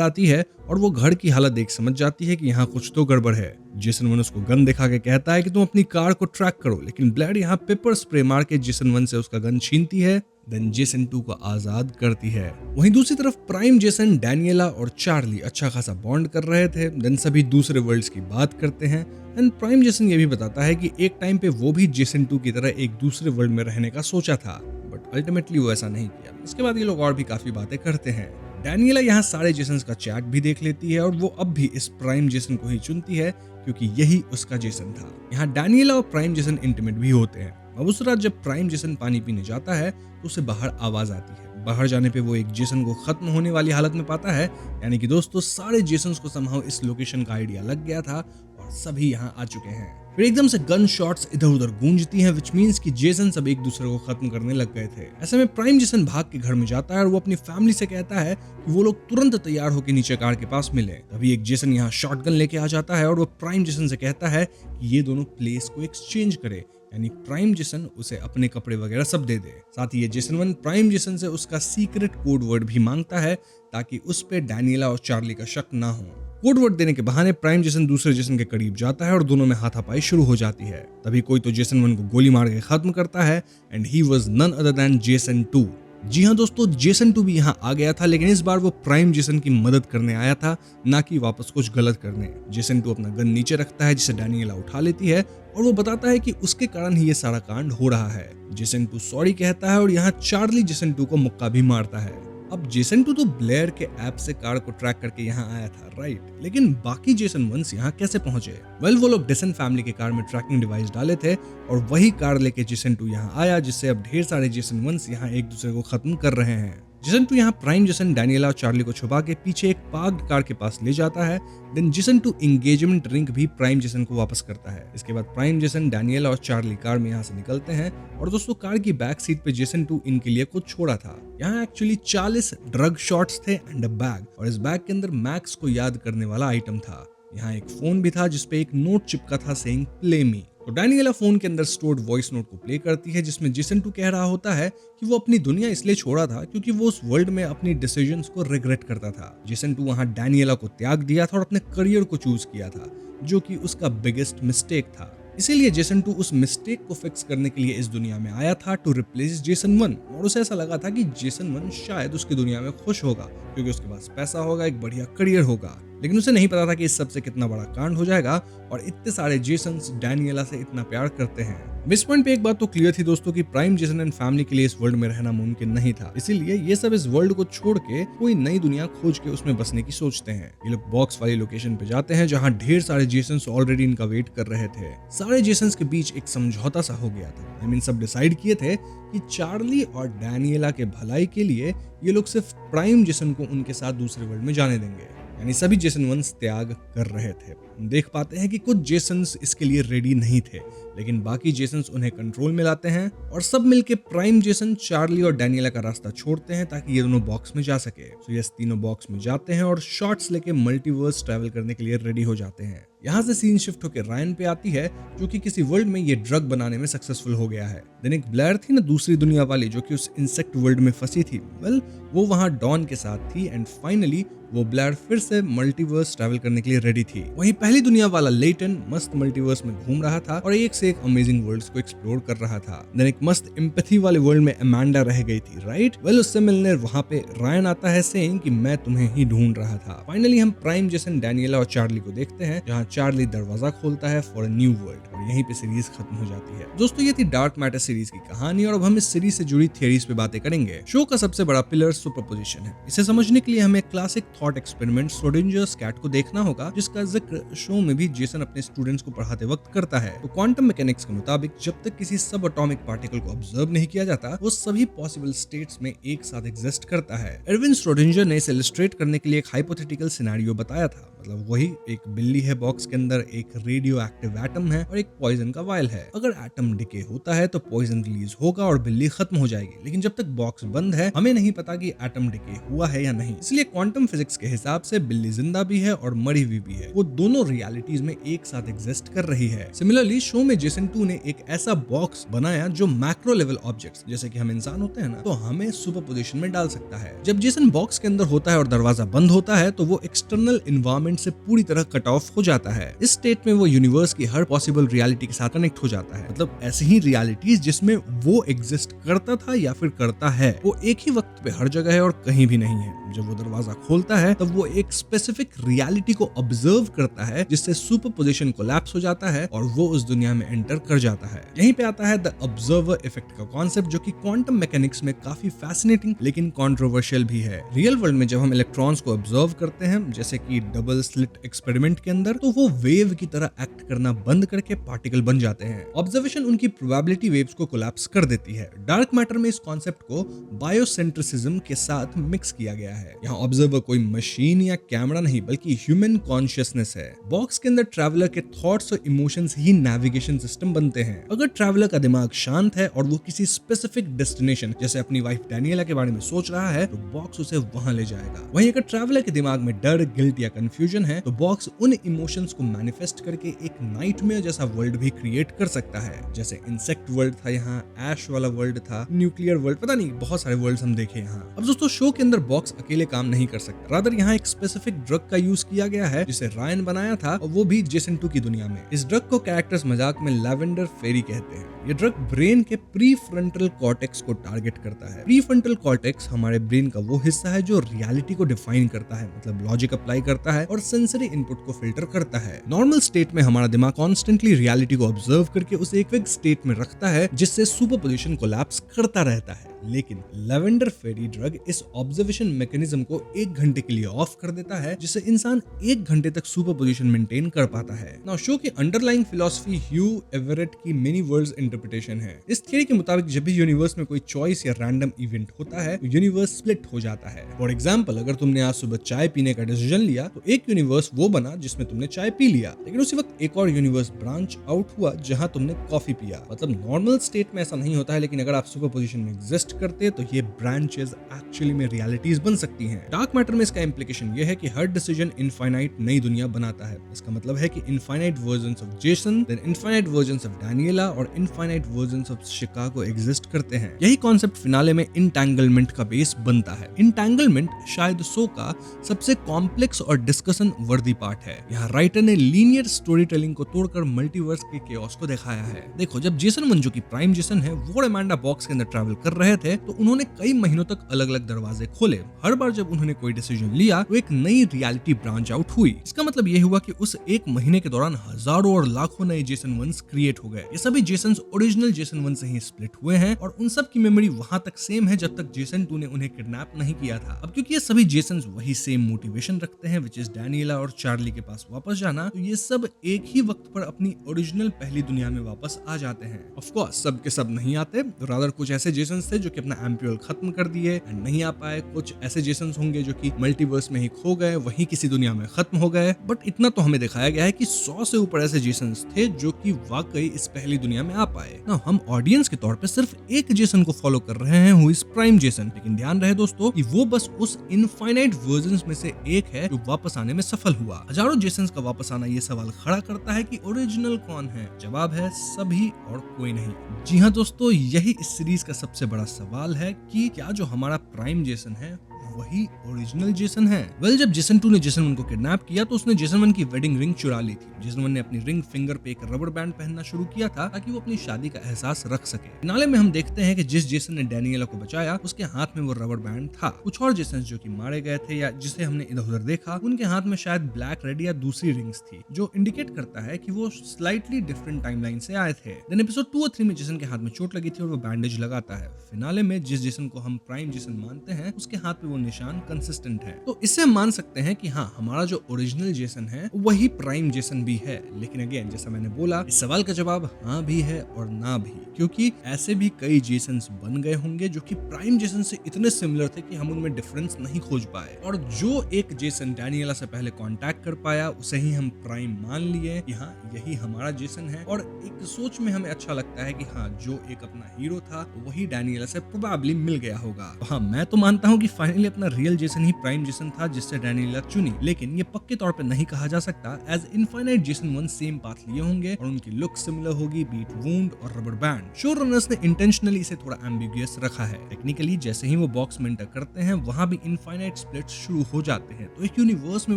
आती है और वो घर की हालत देख समझ जाती है कि यहाँ कुछ तो गड़बड़ है। जेसन 1 उसको गन दिखा के कहता है कि तुम अपनी कार को ट्रैक करो, लेकिन ब्लेयर यहाँ पेपर स्प्रे मार के जेसन 1 से उसका गन छीनती है, देन जेसन 2 को आजाद करती है। वहीं दूसरी तरफ प्राइम जेसन, डैनियला और चार्ली अच्छा खासा बॉन्ड कर रहे थे। देन सभी दूसरे वर्ल्ड्स की बात करते हैं एंड प्राइम जेसन ये भी बताता है कि एक टाइम पे वो भी जेसन 2 की तरह एक दूसरे वर्ल्ड में रहने का सोचा था, बट अल्टीमेटली वो ऐसा नहीं किया। इसके बाद ये लोग और भी काफी बातें करते हैं। डैनियला यहाँ सारे जेसन्स का चैट भी देख लेती है और वो अब भी इस प्राइम जेसन को ही चुनती है क्योंकि यही उसका जेसन था। यहाँ डैनियला और प्राइम जेसन इंटीमेट भी होते हैं। अब उस रात जब प्राइम जेसन पानी पीने जाता है तो उसे बाहर आवाज आती है। बाहर जाने पे वो एक जेसन को खत्म होने वाली हालत में पाता है, यानी कि दोस्तों सारे जेसन्स को समहाउ इस लोकेशन का आइडिया लग गया था और सभी यहाँ आ चुके हैं। फिर एकदम से गन शॉट्स इधर उधर गूंजती हैं, विच मींस कि जेसन सब एक दूसरे को खत्म करने लग गए थे। ऐसे में प्राइम जेसन भाग के घर में जाता है और वो अपनी फैमिली से कहता है कि वो लोग तुरंत तैयार होकर नीचे कार के पास मिले। तभी एक जेसन यहाँ शॉटगन लेके आ जाता है और वो प्राइम जेसन से कहता है कि ये दोनों प्लेस को एक्सचेंज करे, यानी प्राइम जेसन उसे अपने कपड़े वगैरह सब दे दे। साथ ही ये जेसन 1 प्राइम जेसन से उसका सीक्रेट कोड वर्ड भी मांगता है ताकि उस पे डैनियला और चार्ली का शक ना हो। कोड वर्ड देने के बहाने प्राइम जेसन दूसरे जेसन के करीब जाता है और दोनों में हाथापाई शुरू हो जाती है। तभी कोई तो जेसन 1 को गोली मार के खत्म करता है and he was none other than Jason 2। जी हाँ दोस्तों, जेसन 2 भी यहाँ आ गया था, लेकिन इस बार वो प्राइम जेसन की मदद करने आया था, ना कि वापस कुछ गलत करने। जेसन 2 अपना गन नीचे रखता है जिसे डैनियला उठा लेती है और वो बताता है कि उसके कारण ही ये सारा कांड हो रहा है। जेसन 2 सॉरी कहता है और यहाँ चार्ली जेसन 2 को मुक्का भी मारता है। अब जेसन 2 तो ब्लेयर के ऐप से कार को ट्रैक करके यहाँ आया था, राइट, लेकिन बाकी जेसन 1s यहाँ कैसे पहुंचे? वेल, वो लोग डेसन फैमिली के कार में ट्रैकिंग डिवाइस डाले थे और वही कार लेके जेसन 2 यहाँ आया, जिससे अब ढेर सारे जेसन 1s यहाँ एक दूसरे को खत्म कर रहे हैं। जेसन 2 यहाँ प्राइम जेसन, डैनियला और चार्ली को छुपा के पीछे एक पार्क्ड कार के पास ले जाता है। देन जेसन 2 एंगेजमेंट रिंग भी प्राइम जेसन को वापस करता है। इसके बाद प्राइम जेसन, डैनियला और चार्ली कार में यहाँ से निकलते हैं और दोस्तों कार की बैक सीट पे जेसन 2 इनके लिए कुछ छोड़ा था। यहाँ एक्चुअली 40 ड्रग शॉट्स थे एंड अ बैग, और इस बैग के अंदर मैक्स को याद करने वाला आइटम था। यहाँ एक फोन भी था जिसपे एक नोट चिपका था सेइंग प्ले मी। तो डैनियला फोन के अंदर स्टोर्ड वॉइस नोट को प्ले करती है जिसमें जेसन 2 कह रहा होता है कि वो अपनी दुनिया इसलिए छोड़ा था क्योंकि वो उस वर्ल्ड में अपनी डिसीजंस को रिग्रेट करता था। जेसन 2 वहां डैनियला को त्याग दिया था और अपने करियर को चूज किया था, जो कि उसका बिगेस्ट मिस्टेक था। इसीलिए जेसन 2 उस मिस्टेक को फिक्स करने के लिए इस दुनिया में आया था टू रिप्लेस जेसन 1, और उसे ऐसा लगा था कि जेसन 1 शायद उसकी दुनिया में खुश होगा क्योंकि उसके पास पैसा होगा, एक बढ़िया करियर होगा। लेकिन उसे नहीं पता था कि इस सब से कितना बड़ा कांड हो जाएगा और इतने सारे जेसन्स डैनियला से इतना प्यार करते हैं। इस पॉइंट पे एक बात तो क्लियर थी दोस्तों कि प्राइम जेसन एंड फैमिली के लिए इस वर्ल्ड में रहना मुमकिन नहीं था, इसीलिए ये सब इस वर्ल्ड को छोड़ के कोई नई दुनिया खोज के उसमें बसने की सोचते हैं। ये लोग बॉक्स वाली लोकेशन पे जाते हैं जहाँ ढेर सारे जेसन्स ऑलरेडी इनका वेट कर रहे थे। सारे जेसन्स के बीच एक समझौता सा हो गया था। आई मीन सब डिसाइड किए थे कि चार्ली और डैनियला के भलाई के लिए ये लोग सिर्फ प्राइम जेसन को उनके साथ दूसरे वर्ल्ड में जाने देंगे, यानी सभी जेसन 1s त्याग कर रहे थे। हम देख पाते हैं कि कुछ जेसन्स इसके लिए रेडी नहीं थे, लेकिन बाकी जेसन्स उन्हें कंट्रोल में लाते हैं और सब मिलके प्राइम जेसन, चार्ली और डैनियला का रास्ता छोड़ते हैं ताकि ये दोनों बॉक्स में जा सके। तो यस, तीनों बॉक्स में जाते हैं और शॉट्स लेके मल्टीवर्स ट्रैवल करने के लिए रेडी हो जाते हैं। यहाँ से सीन शिफ्ट होकर रायन पे आती है, जो कि किसी वर्ल्ड में ये ड्रग बनाने में सक्सेसफुल हो गया है। देन एक ब्लैर थी ना दूसरी दुनिया वाली, जो कि उस इंसेक्ट वर्ल्ड में फंसी थी। वेल वो वहाँ डॉन के साथ थी एंड फाइनली वो ब्लैर फिर से मल्टीवर्स ट्रैवल करने के लिए रेडी थी। वहीं पहली दुनिया वाला लेटन मस्त मल्टीवर्स में घूम रहा था और एक से एक अमेजिंग वर्ल्ड्स को एक्सप्लोर कर रहा था। देन एक मस्त एम्पैथी वाले वर्ल्ड में अमांडा रह गई थी, राइट? वेल उससे मिलने वहाँ पे रायन आता है सेइंग कि मैं तुम्हें ही ढूंढ रहा था। फाइनली हम प्राइम जेसन, डैनियला और चार्ली को देखते हैं, जहाँ चार्ली दरवाजा खोलता है फॉर अ न्यू वर्ल्ड और यहीं पे सीरीज खत्म हो जाती है। दोस्तों ये थी डार्क मैटर सीरीज की कहानी और अब हम इस सीरीज से जुड़ी थियरीज पे बातें करेंगे। शो का सबसे बड़ा पिलर सुपरपोजिशन है। इसे समझने के लिए हमें क्लासिक थॉट एक्सपेरिमेंट श्रोडिंजर्स कैट को देखना होगा, जिसका जिक्र शो में भी जेसन अपने स्टूडेंट्स को पढ़ाते वक्त करता है। तो क्वांटम मैकेनिक्स के मुताबिक जब तक किसी सब एटॉमिक पार्टिकल को ऑब्जर्व नहीं किया जाता, वो सभी पॉसिबल स्टेट्स में एक साथ एग्जिस्ट करता है। एरविन श्रोडिंजर ने इसे इलस्ट्रेट करने के लिए एक हाइपोथेटिकल सिनेरियो बताया था। मतलब वही एक बिल्ली है बॉक्स के अंदर, एक रेडियो एक्टिव एटम है और एक पॉइजन का वायल है। अगर एटम डिके होता है तो पॉइजन रिलीज होगा और बिल्ली खत्म हो जाएगी, लेकिन जब तक बॉक्स बंद है हमें नहीं पता कि एटम डिके हुआ है या नहीं। इसलिए क्वांटम फिजिक्स के हिसाब से बिल्ली जिंदा भी है और मरी हुई भी है। वो दोनों रियलिटीज में एक साथ एग्जिस्ट कर रही है। सिमिलरली शो में जेसन 2 ने एक ऐसा बॉक्स बनाया जो मैक्रो लेवल ऑब्जेक्ट्स, जैसे कि हम इंसान होते हैं ना, तो हमें सुपर पोजिशन में डाल सकता है। जब जेसन बॉक्स के अंदर होता है और दरवाजा बंद होता है तो वो एक्सटर्नल एनवायरनमेंट से पूरी तरह कट ऑफ हो जाता है। इस स्टेट में वो यूनिवर्स की हर पॉसिबल रियलिटी के साथ कनेक्ट हो जाता है। मतलब ऐसी ही रियलिटीज जिसमें वो एग्जिस्ट करता था या फिर करता है, वो एक ही वक्त पे हर जगह है और कहीं भी नहीं है। जब वो दरवाजा खोलता है तब वो एक स्पेसिफिक रियलिटी को ऑब्जर्व करता है, जिससे सुपर पोजिशन कोलैप्स हो जाता है और वो उस दुनिया में एंटर कर जाता है। यहीं पे आता है द ऑब्जर्वर इफेक्ट का कॉन्सेप्ट, जो कि क्वांटम मैकेनिक्स में काफी फैसिनेटिंग लेकिन कंट्रोवर्शियल भी है। रियल वर्ल्ड में जब हम इलेक्ट्रॉन्स को ऑब्जर्व करते हैं, जैसे कि डबल स्लिट एक्सपेरिमेंट के अंदर, तो वो वेव की तरह एक्ट करना बंद करके पार्टिकल बन जाते हैं। ऑब्जर्वेशन उनकी प्रोबेबिलिटी वेव्स को कोलैप्स कर देती है। डार्क मैटर में इस कॉन्सेप्ट को बायोसेंट्रिसिज्म के साथ मिक्स किया गया है। यहाँ ऑब्जर्वर कोई मशीन या कैमरा नहीं बल्कि ह्यूमन कॉन्शियसनेस है। बॉक्स के अंदर ट्रैवलर के थॉट्स और इमोशंस ही नेविगेशन सिस्टम बनते हैं। अगर ट्रैवलर का दिमाग शांत है और वो किसी स्पेसिफिक डेस्टिनेशन, जैसे अपनी वाइफ डैनियला के बारे में सोच रहा है, तो बॉक्स उसे वहां ले जाएगा। वहीं अगर ट्रैवलर के दिमाग में डर, गिल्ट या कंफ्यूजन है, तो बॉक्स उन इमोशंस को मैनिफेस्ट करके एक नाइटमेयर जैसा वर्ल्ड भी क्रिएट कर सकता है। जैसे इंसेक्ट वर्ल्ड था, यहाँ ऐश वाला वर्ल्ड था, न्यूक्लियर वर्ल्ड, पता नहीं बहुत सारे वर्ल्ड्स हम देखे यहाँ। अब दोस्तों शो के अंदर बॉक्स अकेले काम नहीं कर सकता। रादर यहाँ एक स्पेसिफिक ड्रग का यूज किया गया है जिसे रायन बनाया था, और वो भी जेसन 2 की दुनिया में। इस ड्रग को कैरेक्टर्स मजाक में लैवेंडर फेरी कहते हैं। ये ड्रग ब्रेन के प्रीफ्रंटल कॉर्टेक्स को टारगेट करता है। प्रीफ्रंटल कॉर्टेक्स हमारे ब्रेन का वो हिस्सा है जो रियलिटी को डिफाइन करता है, मतलब लॉजिक अप्लाई करता है और सेंसरी इनपुट को फिल्टर करता है। नॉर्मल स्टेट में हमारा दिमाग कॉन्स्टेंटली रियलिटी को ऑब्जर्व करके उसे एक फिक्स स्टेट में रखता है, जिससे सुपरपोजिशन कोलैप्स करता रहता है। लेकिन लैवेंडर फेरी ड्रग इस ऑब्जर्वेशन मैकेनिज्म को 1 घंटे के लिए ऑफ कर देता है, जिससे इंसान 1 घंटे तक सुपर पोजिशन मेंटेन कर पाता है। नाउ शो की अंडरलाइंग फिलॉसफी ह्यू एवरेट की मेनी वर्ल्ड्स इंटरप्रिटेशन है। इस थियरी के मुताबिक जब भी यूनिवर्स में कोई चॉइस या रैंडम इवेंट होता है, तो यूनिवर्स स्प्लिट हो जाता है। फॉर एग्जाम्पल, अगर तुमने आज सुबह चाय पीने का डिसीजन लिया, तो एक यूनिवर्स वो बना जिसमें तुमने चाय पी लिया, लेकिन उसी वक्त एक और यूनिवर्स ब्रांच आउट हुआ जहां तुमने कॉफी पिया। मतलब नॉर्मल स्टेट में ऐसा नहीं होता है, लेकिन अगर आप सुपर पोजिशन में एग्जिस्ट करते तो ये ब्रांचेस एक्चुअली में रियलिटीज बन सकती हैं। डार्क मैटर में इसका इंप्लीकेशन ये है कि हर डिसीजन इनफाइनाइट नई दुनिया बनाता है। इसका मतलब है कि infinite versions of Jason, then infinite versions of Daniela और infinite versions of Chicago exist करते हैं। यही कॉन्सेप्ट फिनाले में इंटैंगलमेंट का बेस बनता है। इंटैंगलमेंट शायद शो का सबसे कॉम्प्लेक्स और डिस्कशन वर्दी पार्ट है। यहाँ राइटर ने लीनियर स्टोरी टेलिंग को तोड़कर मल्टीवर्स के केओस को दिखाया है। देखो, जब जेसन 1 जो कि प्राइम जेसन है, वो अमांडा बॉक्स के अंदर ट्रैवल कर रहे थे, तो उन्होंने कई महीनों तक अलग अलग दरवाजे खोले। हर बार जब उन्होंने कोई डिसीजन लिया तो एक नई रियलिटी ब्रांच आउट हुई। इसका मतलब ये हुआ कि उस 1 महीने के दौरान हजारों और लाखों नए जेसन 1 क्रिएट हो गए। ये सभी जेसन ओरिजिनल जेसन 1 से ही स्प्लिट हुए हैं और उन सब की मेमोरी वहां तक सेम है जब तक जेसन 2 ने उन्हें किडनैप नहीं किया था। अब क्योंकि ये सभी जेसन वही सेम मोटिवेशन रखते हैं, विच इज डैनियला और चार्ली के पास वापस जाना, तो ये सब एक ही वक्त पर अपनी ओरिजिनल पहली दुनिया में वापस आ जाते हैं। ऑफ कोर्स सब के सब नहीं आते, रादर कुछ ऐसे जेसन थे जो कि अपना एम्प्यूल खत्म कर दिए एंड नहीं आ पाए। कुछ ऐसे जेसन्स होंगे जो कि मल्टीवर्स में ही खो गए, वहीं किसी दुनिया में खत्म हो गए। बट इतना तो हमें दिखाया गया है कि 100 से ऊपर ऐसे जेसन्स थे जो कि वाकई इस पहली दुनिया में आ पाए। ना हम ऑडियंस के तौर पे सिर्फ एक जेसन को फॉलो कर रहे हैं, हु इज प्राइम जेसन। लेकिन ध्यान रहे दोस्तों कि वो बस उस इनफाइनाइट वर्जन्स में से एक है जो वापस आने बनाने में सफल हुआ। हजारों जेसन्स का वापस आना ये सवाल खड़ा करता है कि ओरिजिनल कौन है। जवाब है सभी और कोई नहीं। जी हाँ दोस्तों, यही इस सीरीज का सबसे बड़ा सवाल है कि क्या जो हमारा प्राइम जेसन है वही ओरिजिनल जेसन है। वेल, जब जेसन 2 ने जेसन 1 को किडनैप किया तो उसने जेसन 1 की वेडिंग रिंग चुरा ली थी। जेसन 1 ने अपनी रिंग फिंगर पे एक रबर बैंड पहनना शुरू किया था ताकि वो अपनी शादी का एहसास रख सके। फिनाले में हम देखते हैं कि जिस जेसन ने डैनियला को बचाया उसके हाथ में वो रबर बैंड था। कुछ और जेसन जो कि मारे गए थे या जिसे हमने इधर उधर देखा, उनके हाथ में शायद ब्लैक, रेड या दूसरी रिंग्स थी, जो इंडिकेट करता है कि वो स्लाइटली डिफरेंट टाइमलाइन से आए थे। देन एपिसोड 2 और 3 में जेसन के हाथ में चोट लगी थी और वो बैंडेज लगाता है। फिनाले में जिस जेसन को हम प्राइम जेसन मानते हैं उसके हाथ पे वो निशान कंसिस्टेंट है। तो इससे हम मान सकते हैं कि हाँ, हमारा जो ओरिजिनल जेसन है वही प्राइम जेसन भी है। लेकिन अगेन, जैसा मैंने बोला, इस सवाल का जवाब हाँ भी है और ना भी, क्योंकि ऐसे भी कई जेसन्स बन गए होंगे जो कि प्राइम जेसन से इतने सिमिलर थे कि हम उनमें डिफरेंस नहीं खोज पाए। और जो एक जेसन डैनियला से पहले कांटेक्ट कर पाया उसे ही हम प्राइम मान लिए कि हाँ, यही हमारा जेसन है। और एक सोच में हमें अच्छा लगता है कि हाँ, जो एक अपना हीरो था वही डैनियला से प्रोबेबली मिल गया होगा। तो हाँ, मैं तो मानता हूँ कि फाइनली अपना रियल जेसन ही प्राइम जेसन था जिससे डैनियला चुनी। लेकिन ये पक्के तौर पे नहीं कहा जा सकता, as infinite Jason 1 same path लिए होंगे और उनकी लुक सिमिलर होगी, बीट वुंड और रबर बैंड। शो रनर्स ने इंटेंशनली इसे थोड़ा एम्बिगुअस रखा है। टेक्निकली जैसे ही वो बॉक्स में एंटर करते हैं वहां भी इनफाइनाइट स्प्लिट्स शुरू हो जाते हैं। तो एक यूनिवर्स में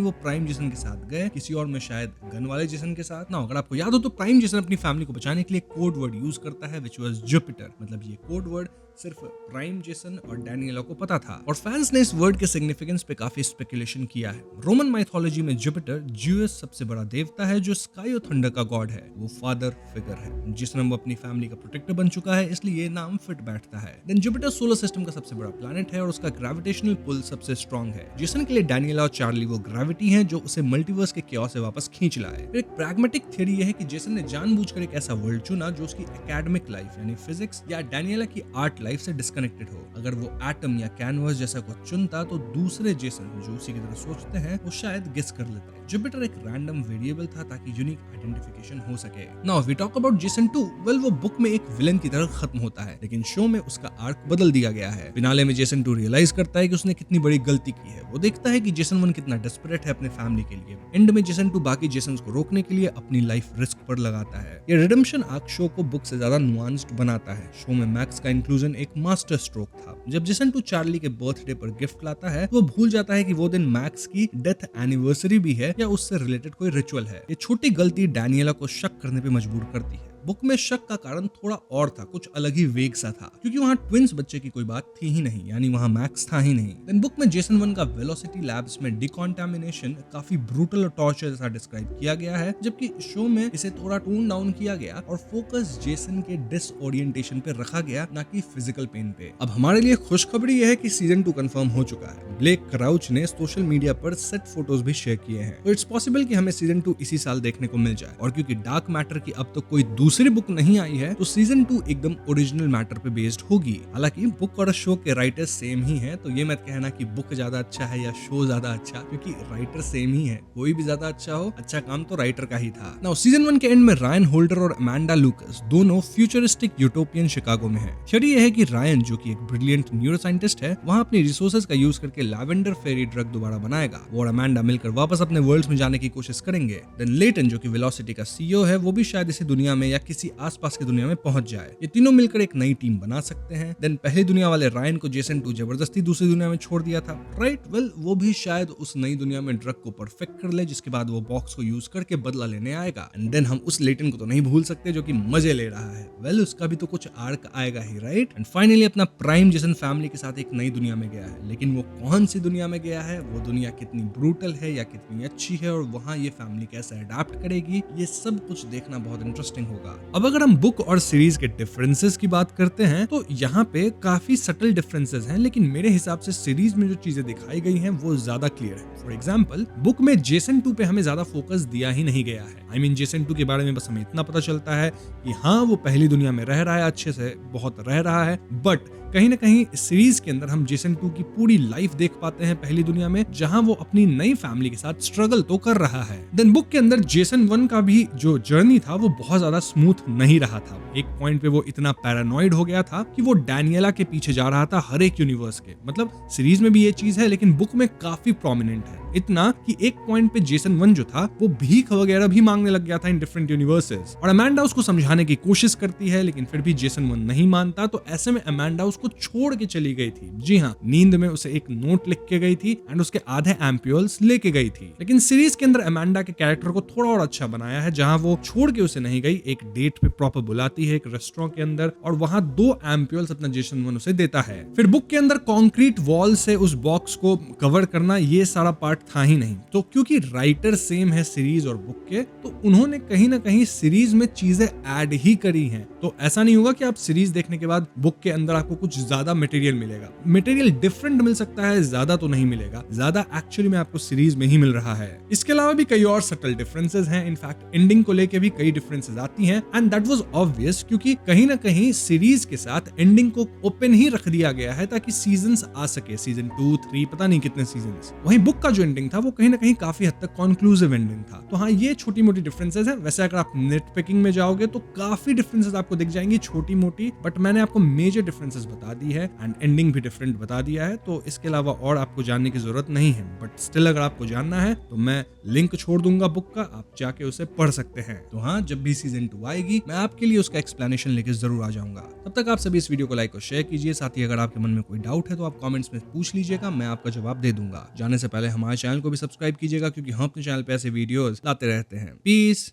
वो प्राइम जेसन के साथ गए, किसी और में शायद गन वाले जेसन के साथ ना। अगर आपको याद हो तो प्राइम जेसन अपनी फैमिली को बचाने के लिए कोड वर्ड यूज करता है, विच वाज जुपिटर। मतलब ये कोड वर्ड सिर्फ प्राइम जेसन और डैनियला को पता था। और फैंस ने इस वर्ड के सिग्निफिकेंस पे काफी स्पेकुलेशन किया है। रोमन माइथोलॉजी में जुपिटर ज्यूस सबसे बड़ा देवता है जो स्काई और थंडर का गॉड है। वो फादर फिगर है जिसने वो अपनी फैमिली का प्रोटेक्टर बन चुका है, इसलिए ये नाम फिट बैठता है। देन जुपिटर सोलर सिस्टम का सबसे बड़ा प्लैनेट है और उसका ग्रेविटेशनल पुल सबसे स्ट्रॉन्ग है। जेसन के लिए डैनियला और चार्ली वो ग्रेविटी है जो उसे मल्टीवर्स के क्योस से वापस खींच लाए। एक प्रैग्मेटिक थ्योरी यह है कि जेसन ने जानबूझकर एक ऐसा वर्ल्ड चुना जो उसकी एकेडमिक लाइफ यानी फिजिक्स या डैनियला की आर्ट लाइफ से डिस्कनेक्टेड हो। अगर वो एटम या कैनवस जैसा कुछ चुनता तो दूसरे जेसन जो उसी की तरह सोचते हैं वो शायद गेस कर लेते। जुपिटर एक रैंडम वेरिएबल था ताकि यूनिक आइडेंटिफिकेशन हो सके। Now we talk about Jason 2। Well, वो बुक में एक विलेन की तरह खत्म होता है, लेकिन शो में उसका आर्क बदल दिया गया है। फिनाले में जेसन 2 रियलाइज करता है कि उसने कितनी बड़ी गलती की है। वो देखता है कि जेसन 1 कितना डेस्परेट है अपने फैमिली के लिए। एंड में जेसन 2 बाकी जेसन्स को रोकने के लिए अपनी लाइफ रिस्क पर लगाता है। ये रिडेम्पशन आर्क शो को बुक से ज्यादा नुआंस्ड बनाता है। शो में मैक्स का इंक्लूजन एक मास्टर स्ट्रोक था। जब जेसन 2 चार्ली के बर्थडे पर गिफ्ट लाता है वो भूल जाता है कि वो दिन मैक्स की डेथ एनिवर्सरी भी है या उससे रिलेटेड कोई रिचुअल है। ये छोटी गलती डैनियला को शक करने पे मजबूर करती है। बुक में शक का कारण थोड़ा और था, कुछ अलग ही वेग सा था, क्योंकि वहाँ ट्विंस बच्चे की कोई बात थी ही नहीं, यानी वहाँ मैक्स था ही नहीं। देन बुक में जेसन 1 का वेलोसिटी लैब्स में डिकॉन्टामिनेशन काफी ब्रूटल और टॉर्चर जैसा डिस्क्राइब किया गया है, जबकि शो में इसे थोड़ा टोन डाउन किया गया और फोकस जेसन के डिसओरिएंटेशन पे रखा गया, ना कि फिजिकल पेन पे। अब हमारे लिए खुशखबरी यह है कि सीजन 2 कंफर्म हो चुका है। ब्लेक क्राउच ने सोशल मीडिया पर सेट फोटोज भी शेयर किए हैं, तो इट्स पॉसिबल कि हमें सीजन 2 इसी साल देखने को मिल जाए। और क्योंकि डार्क मैटर की अब तक कोई दूसरी बुक नहीं आई है तो सीजन 2 एकदम ओरिजिनल मैटर पे बेस्ड होगी। हालांकि बुक और शो के राइटर्स सेम ही हैं, तो ये मत कहना कि बुक ज्यादा अच्छा है या शो ज्यादा अच्छा, क्योंकि राइटर सेम ही है। कोई भी ज्यादा अच्छा हो, अच्छा काम तो राइटर का ही था। नाउ सीजन 1 के एंड में रायन होल्डर और अमेंडा लूकस दोनों फ्यूचरिस्टिक यूटोपियन शिकागो में है। थ्योरी यह है कि रायन, जो कि एक ब्रिलियंट न्यूरोसाइंटिस्ट है, वहां अपनी रिसोर्सेज का यूज करके लैवेंडर फेरी ड्रग दोबारा बनाएगा। वो और अमेंडा मिलकर वापस अपने वर्ल्ड्स में जाने की कोशिश करेंगे। देन लेटन, जो कि वेलोसिटी का सीईओ है, वो भी शायद इसी दुनिया में या किसी आसपास की दुनिया में पहुंच जाए। ये तीनों मिलकर एक नई टीम बना सकते हैं। देन पहली दुनिया वाले रायन को जेसन 2 जबरदस्ती दूसरी दुनिया में छोड़ दिया था, राइट? वेल, वो भी शायद उस नई दुनिया में ड्रग को परफेक्ट कर ले, जिसके बाद वो बॉक्स को यूज करके बदला लेने आएगा। एंड देन हम उस लेटन को तो नहीं भूल सकते जो कि मजे ले रहा है। वेल, उसका भी तो कुछ आर्क आएगा ही, राइट? एंड फाइनली अपना प्राइम जेसन फैमिली के साथ एक नई दुनिया में गया है, लेकिन वो कौन सी दुनिया में गया है, वो दुनिया कितनी ब्रूटल है या कितनी अच्छी है, और वहाँ ये फैमिली कैसे अडेप्ट करेगी, ये सब कुछ देखना बहुत इंटरेस्टिंग होगा। अब अगर हम बुक और सीरीज के डिफरेंसेस की बात करते हैं तो यहाँ पे काफी सटल डिफरेंसेस हैं, लेकिन मेरे हिसाब से सीरीज में जो चीजें दिखाई गई हैं वो ज्यादा क्लियर है। फॉर एग्जांपल, बुक में जेसन 2 पे हमें ज्यादा फोकस दिया ही नहीं गया है। आई मीन जेसन 2 के बारे में बस हमें इतना पता चलता है कि हाँ, वो पहली दुनिया में रह रहा है, अच्छे से बहुत रह रहा है, बट कहीं ना कहीं सीरीज के अंदर हम जेसन 2 की पूरी लाइफ देख पाते हैं पहली दुनिया में, जहां वो अपनी नई फैमिली के साथ स्ट्रगल तो कर रहा है। देन बुक के अंदर जेसन 1 का भी जो जर्नी था वो बहुत ज्यादा स्मूथ नहीं रहा था। एक पॉइंट पे वो इतना पैरानॉइड हो गया था कि वो डैनियला के पीछे जा रहा था हर एक यूनिवर्स के। मतलब सीरीज में भी ये चीज है लेकिन बुक में काफी प्रोमिनेंट है, इतना कि एक पॉइंट पे जेसन 1 जो था वो भीख वगैरह भी मांगने लग गया था इन डिफरेंट यूनिवर्सेस। और अमांडा उसको समझाने की कोशिश करती है लेकिन फिर भी जेसन 1 नहीं मानता, तो ऐसे में अमांडा उसको छोड़ के चली गई थी। जी हाँ, नींद में उसे एक नोट लिख के गई थी एंड उसके आधे एम्प्यूल्स लेके गई थी। लेकिन सीरीज के अंदर अमांडा के कैरेक्टर को थोड़ा और अच्छा बनाया है, जहां वो छोड़ के उसे नहीं गई, एक डेट पे प्रॉपर बुलाती है एक रेस्टोरेंट के अंदर और वहां 2 एम्प्यूल्स अपना जेसन 1 उसे देता है। फिर बुक के अंदर कंक्रीट वॉल से उस बॉक्स को कवर करना ये सारा पार्ट था ही नहीं। तो क्योंकि राइटर सेम है सीरीज और बुक के, तो उन्होंने कहीं ना कहीं सीरीज में चीजें ऐड ही करी हैं। तो ऐसा नहीं होगा कि आप सीरीज देखने के बाद बुक के अंदर आपको कुछ ज्यादा मटेरियल मिलेगा। मटेरियल डिफरेंट मिल सकता है, ज्यादा तो नहीं मिलेगा, ज्यादा एक्चुअली में आपको सीरीज में ही मिल रहा है। इसके अलावा भी कई और सटल डिफरेंसेस हैं। इनफैक्ट एंडिंग को लेके भी कई डिफरेंसेस आती हैं एंड दैट वाज ऑब्वियस, क्योंकि कहीं ना कहीं सीरीज के साथ एंडिंग को ओपन ही रख दिया गया है ताकि सीजन्स आ सके, सीजन 2, 3 पता नहीं कितने सीजन्स। वहीं बुक का जो एंडिंग था वो कहीं ना कहीं काफी हद तक कंक्लूसिव एंडिंग था। तो हाँ, ये छोटी मोटी डिफरेंसेस हैं। वैसे अगर आप नेट पिकिंग में जाओगे तो काफी डिफरेंसेस आपको दिख जाएंगी छोटी मोटी, बट मैंने आपको मेजर डिफरेंसेस बता दी है एंड एंडिंग भी डिफरेंट बता दिया है। तो इसके अलावा और आपको जानने की जरूरत नहीं है, बट स्टिल अगर आपको जानना है तो मैं लिंक छोड़ दूंगा बुक का, आप जाके उसे पढ़ सकते हैं। तो हाँ, जब भी सीजन 2 आएगी मैं आपके लिए उसका एक्सप्लेनेशन लेके जरूर आ जाऊंगा। तब तक आप सभी इस वीडियो को लाइक और शेयर कीजिए। साथ ही अगर आपके मन में कोई डाउट है तो आप कमेंट्स में पूछ लीजिएगा, मैं आपका जवाब दे दूंगा। जाने से पहले हमारे चैनल को भी सब्सक्राइब कीजिएगा क्योंकि हम अपने चैनल पे ऐसे वीडियोस लाते रहते हैं। पीस।